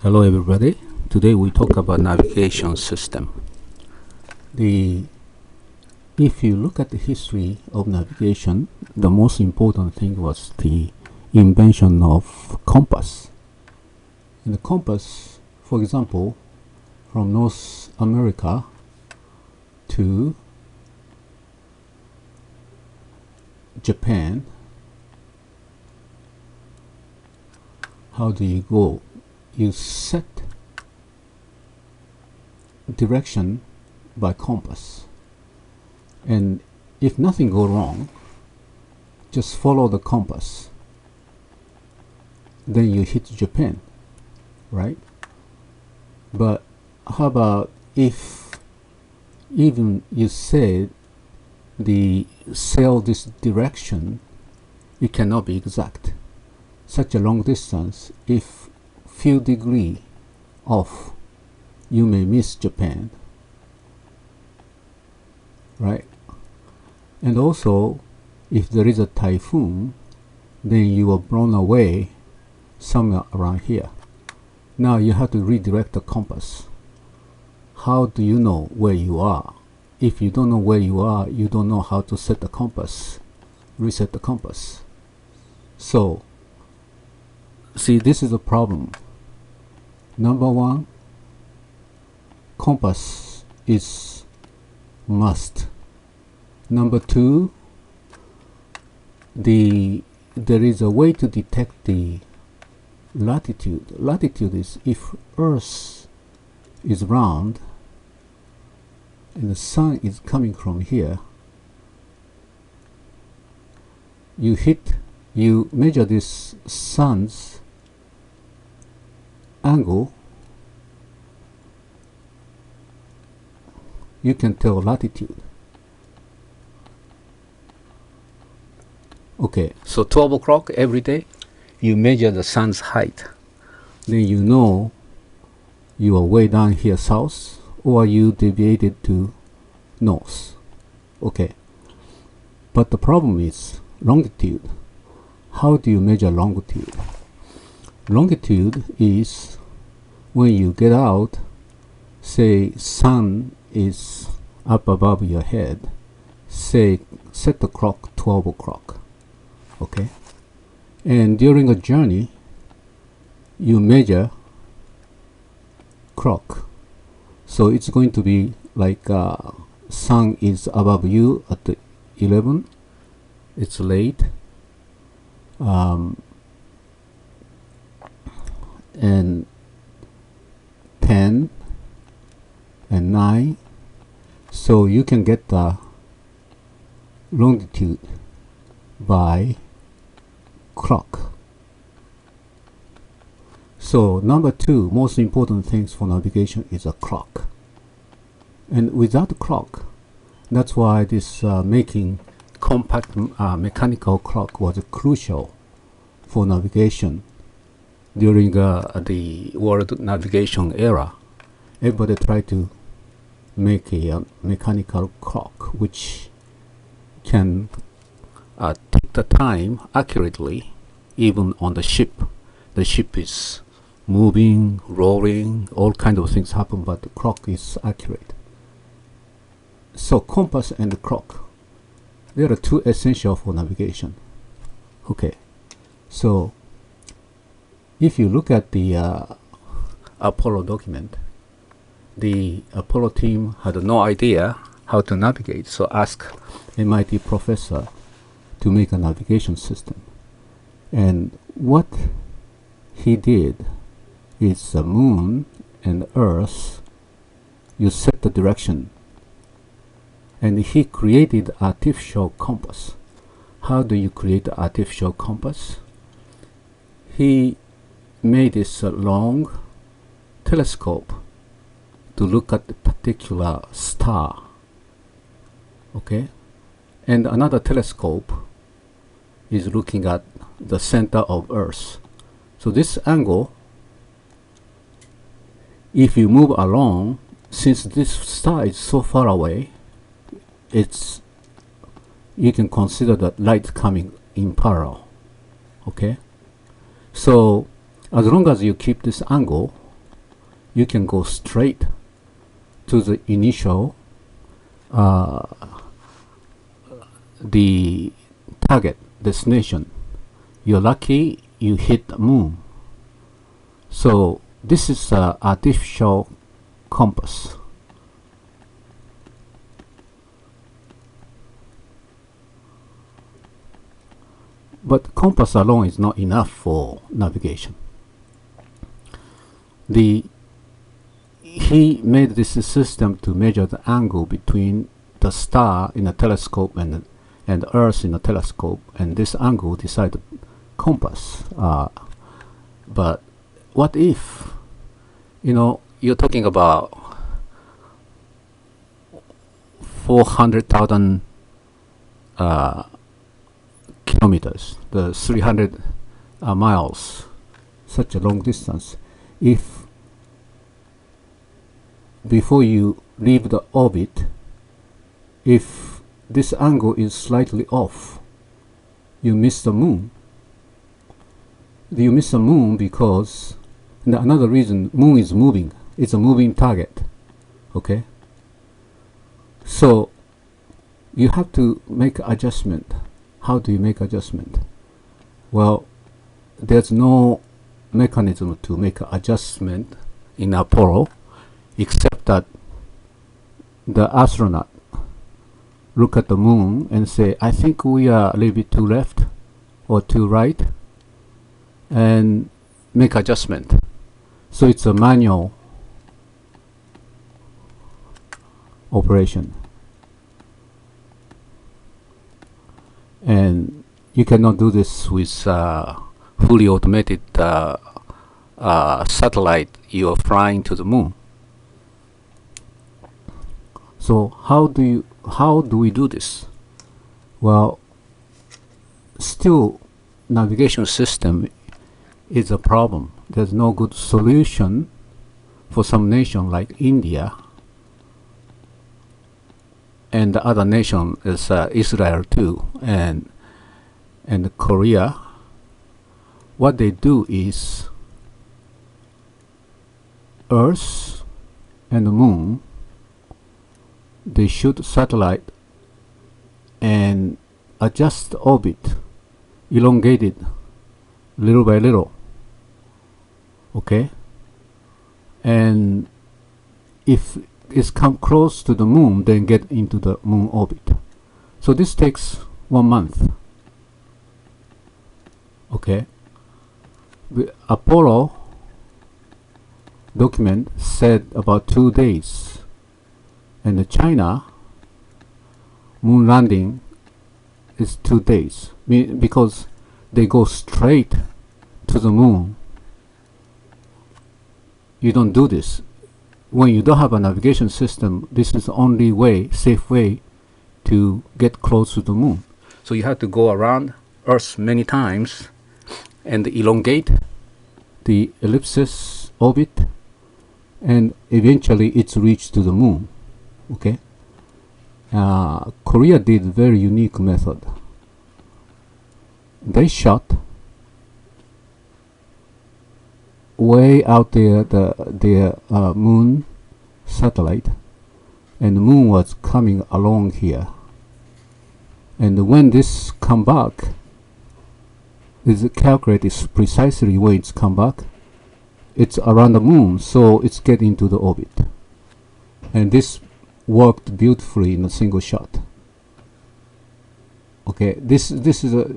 Hello everybody. Today we talk about navigation system. If you look at the history of navigation, the most important thing was the invention of compass. And the compass, for example, from North America to Japan, how do you go? You set direction by compass, and if nothing go wrong, just follow the compass, then you hit Japan, right? But how about if even you said the sail this direction, it cannot be exact. Such a long distance, if few degree off, you may miss Japan, right? And also, if there is a typhoon, then you are blown away somewhere around here. Now you have to redirect the compass. How do you know where you are? If you don't know where you are, you don't know how to set the compass, reset the compass. So see, this is a problem. Number one, compass is must. Number two, there is a way to detect the latitude. Latitude is if Earth is round and the sun is coming from here, you measure this sun's angle, you can tell latitude. Okay, so 12 o'clock every day, you measure the sun's height. Then you know you are way down here south, or you deviated to north. Okay, but the problem is longitude. How do you measure longitude? Longitude is when you get out, say sun is up above your head, say set the clock 12 o'clock, okay? And during a journey, you measure clock. So it's going to be like sun is above you at the 11, it's late, and 10 and 9, so you can get the longitude by clock. So number two, most important things for navigation is a clock. And without a clock, that's why this making compact mechanical clock was crucial for navigation. During the world navigation era, everybody tried to make a mechanical clock which can take the time accurately, even on the ship. The ship is moving, rolling, all kinds of things happen, but the clock is accurate. So compass and the clock, they are two essential for navigation. Okay, so if you look at the Apollo document, the Apollo team had no idea how to navigate, so asked MIT professor to make a navigation system. And what he did is the moon and Earth, you set the direction, and he created artificial compass. How do you create the artificial compass? He made this long telescope to look at the particular star, okay? And another telescope is looking at the center of Earth. So this angle, if you move along, since this star is so far away, you can consider that light coming in parallel, okay? So as long as you keep this angle, you can go straight to the initial the target destination. You're lucky you hit the moon. So this is an artificial compass. But compass alone is not enough for navigation. He made this system to measure the angle between the star in a telescope and Earth in a telescope, and this angle decide the compass. But what if, you're talking about 400,000 kilometers, the 300 miles, such a long distance. If before you leave the orbit, if this angle is slightly off, you miss the moon. You miss the moon because another reason, moon is moving. It's a moving target. Okay. So you have to make adjustment. How do you make adjustment? Well, there's no mechanism to make adjustment in Apollo, except that the astronaut look at the moon and say, I think we are a little bit too left or too right, and make adjustment. So it's a manual operation. And you cannot do this with fully automated satellite you're flying to the moon. So how do we do this? Well, still navigation system is a problem. There's no good solution for some nation like India, and the other nation is Israel too, and Korea. What they do is Earth and the moon, they shoot satellite and adjust the orbit, elongate it little by little. Okay, and if it's come close to the moon, then get into the moon orbit. So this takes 1 month. Okay, the Apollo document said about 2 days, and the China moon landing is 2 days, because they go straight to the moon. You don't do this. When you don't have a navigation system, this is the only way, safe way to get close to the moon. So you have to go around Earth many times and elongate the ellipsis orbit, and eventually it's reached to the moon. Okay. Korea did very unique method. They shot way out there their moon satellite, and the moon was coming along here, and when this come back, is calculated precisely where it's come back. It's around the moon, so it's getting into the orbit, and this worked beautifully in a single shot. Okay, this is a,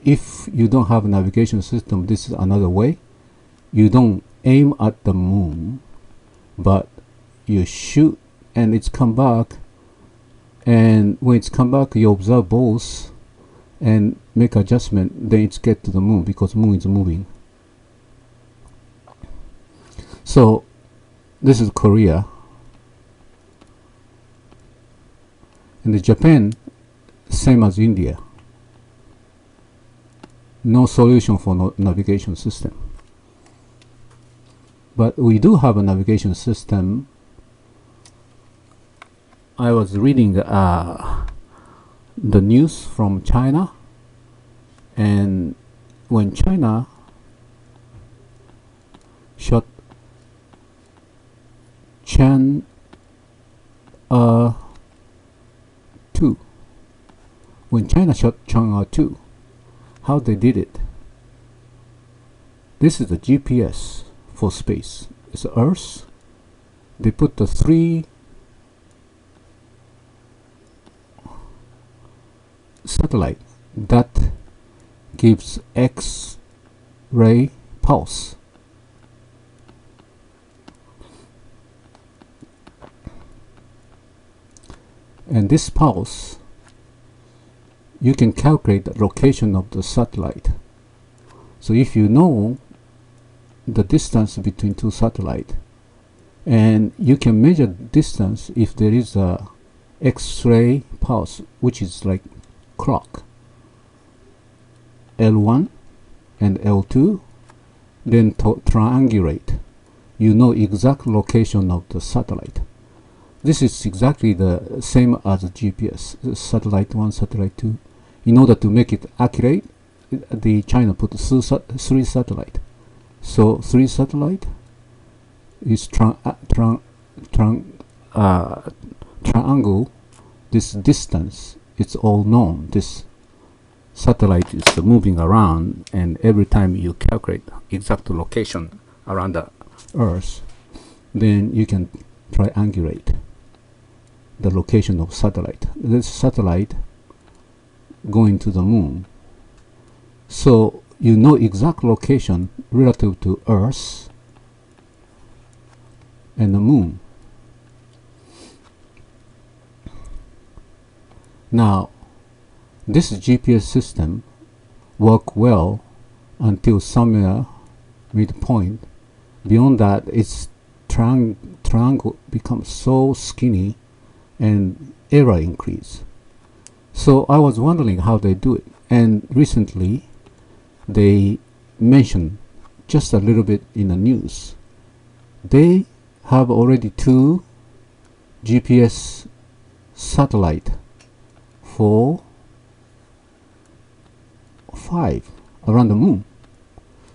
if you don't have a navigation system, this is another way. You don't aim at the moon, but you shoot and it's come back, and when it's come back you observe both and make adjustment, then it's get to the moon, because moon is moving. So this is Korea, and the Japan, same as India, no solution for navigation system. But we do have a navigation system. I was reading the news from China, and when China shot 2, when China shot Chang'e 2, how they did it? This is the GPS for space. It's Earth. They put the 3 satellite that gives X-ray pulse. And this pulse, you can calculate the location of the satellite. So if you know the distance between 2 satellites, and you can measure distance if there is a X-ray pulse, which is like clock, L1 and L2, then triangulate. You know exact location of the satellite. This is exactly the same as a GPS, satellite 1, satellite 2. In order to make it accurate, the China put 3 satellite. So 3 satellite is triangle this distance. It's all known. This satellite is moving around, and every time you calculate exact location around the Earth, then you can triangulate the location of satellite. This satellite going to the moon. So you know exact location relative to Earth and the moon. Now, this GPS system work well until somewhere midpoint. Beyond that, its triangle becomes so skinny and error increase. So I was wondering how they do it, and recently they mentioned just a little bit in the news. They have already 2 GPS satellite, 4, 5 around the moon.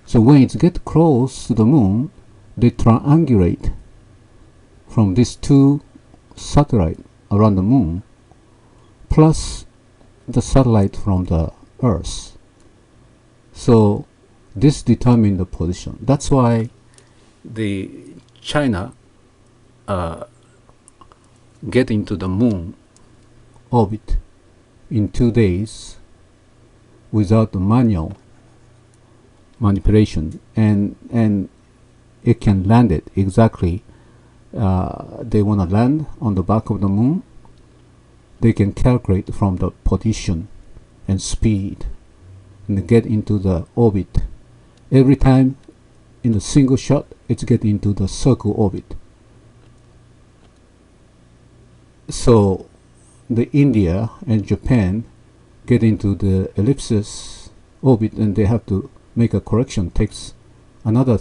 So when it gets close to the moon, they triangulate from these 2 satellites around the moon plus the satellite from the Earth. So this determines the position. That's why the China get into the moon orbit in 2 days without the manual manipulation, and it can land it exactly. They want to land on the back of the moon. They can calculate from the position and speed and get into the orbit. Every time in a single shot, it's get into the circle orbit. So the India and Japan get into the ellipsis orbit, and they have to make a correction. Takes another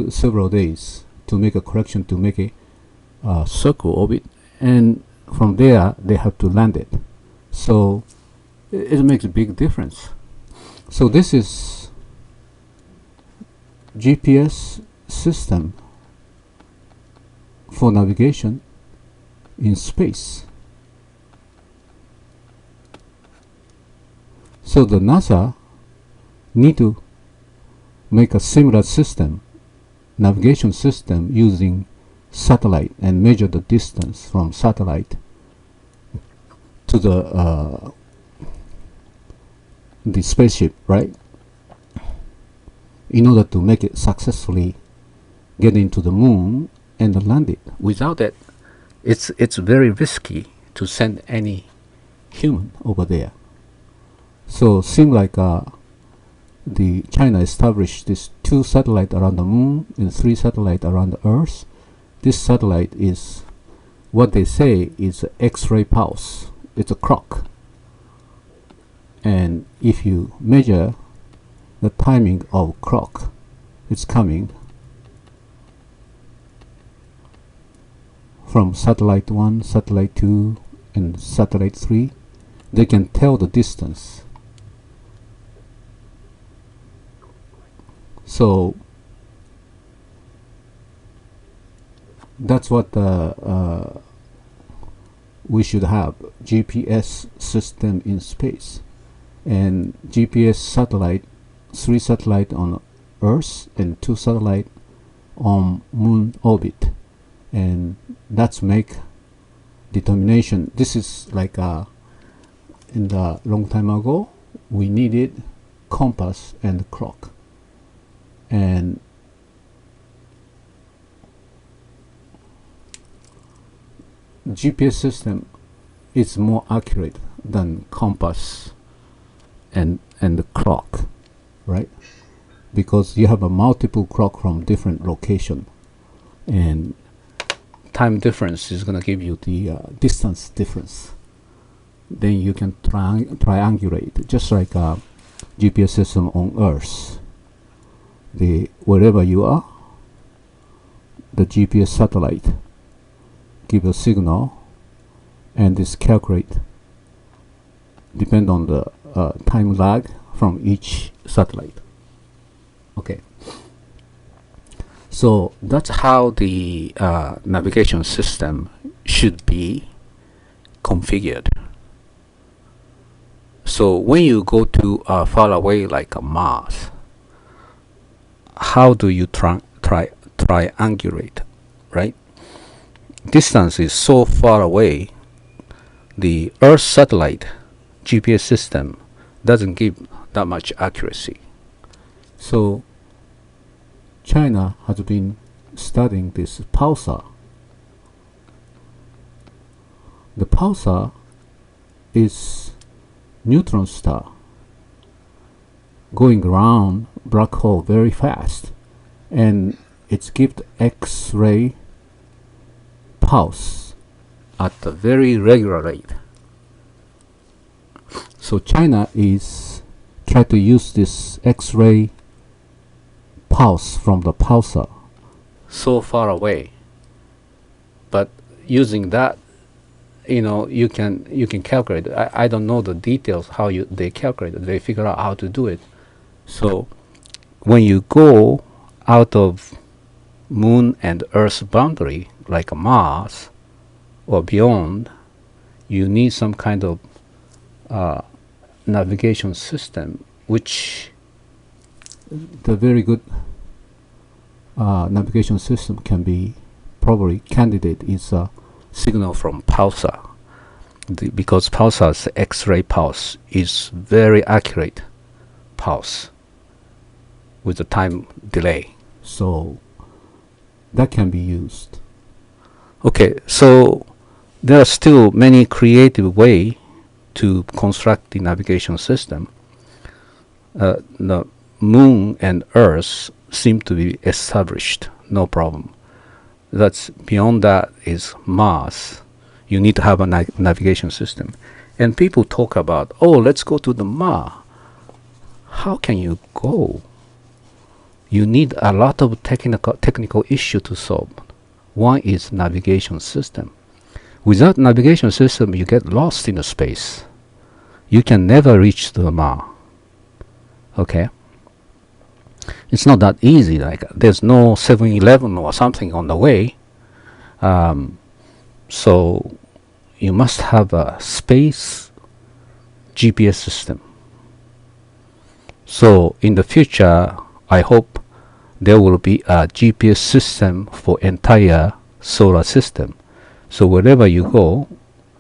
several days to make a correction to make a circle orbit, and from there they have to land it. So it makes a big difference. So this is GPS system for navigation in space. So the NASA need to make a similar system, navigation system, using satellite and measure the distance from satellite to the spaceship, right? In order to make it successfully get into the moon and land it. Without it, it's very risky to send any human over there. So seem like the China established this 2 satellites around the moon and 3 satellites around the Earth. This satellite is what they say is X-ray pulse. It's a clock, and if you measure the timing of clock, it's coming from satellite 1, satellite 2, and satellite 3. They can tell the distance. So that's what we should have GPS system in space, and GPS satellite, 3 satellite on Earth and 2 satellite on moon orbit, and that's make determination. This is like in the long time ago we needed compass and clock, and GPS system is more accurate than compass and the clock, right? Because you have a multiple clock from different location, and time difference is going to give you the distance difference. Then you can triangulate, just like a GPS system on Earth. Wherever you are, the GPS satellite give a signal, and this calculate depend on the time lag from each satellite. Okay, so that's how the navigation system should be configured. So when you go to far away like a Mars, how do you triangulate, right? Distance is so far away, the Earth satellite GPS system doesn't give that much accuracy. So China has been studying this pulsar. The pulsar is neutron star going around black hole very fast, and it's gives X-ray pulse at a very regular rate. So China is trying to use this X-ray pulse from the pulsar so far away, but using that, you can calculate. I don't know the details how they calculate it. They figure out how to do it. So when you go out of Moon and Earth's boundary, like a Mars or beyond, you need some kind of navigation system, which the very good navigation system can be probably candidate is a signal from pulsar, because pulsar's X-ray pulse is very accurate pulse with the time delay. So that can be used. Okay, so there are still many creative ways to construct the navigation system. The Moon and Earth seem to be established, no problem. That's beyond that is Mars. You need to have a navigation system. And people talk about, oh, let's go to the Mars. How can you go? You need a lot of technical issue to solve. One is navigation system. Without navigation system, you get lost in the space. You can never reach the Mars. Okay? It's not that easy. Like there's no 7-Eleven or something on the way. So you must have a space GPS system. So in the future, I hope there will be a GPS system for entire solar system. So wherever you go,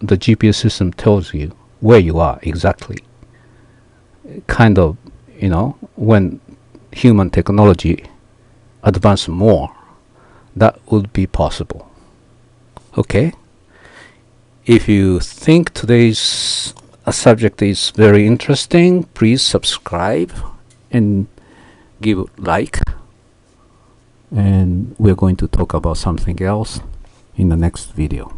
the GPS system tells you where you are exactly. Kind of, when human technology advance more, that would be possible. Okay? If you think today's subject is very interesting, please subscribe and give a like. And we're going to talk about something else in the next video.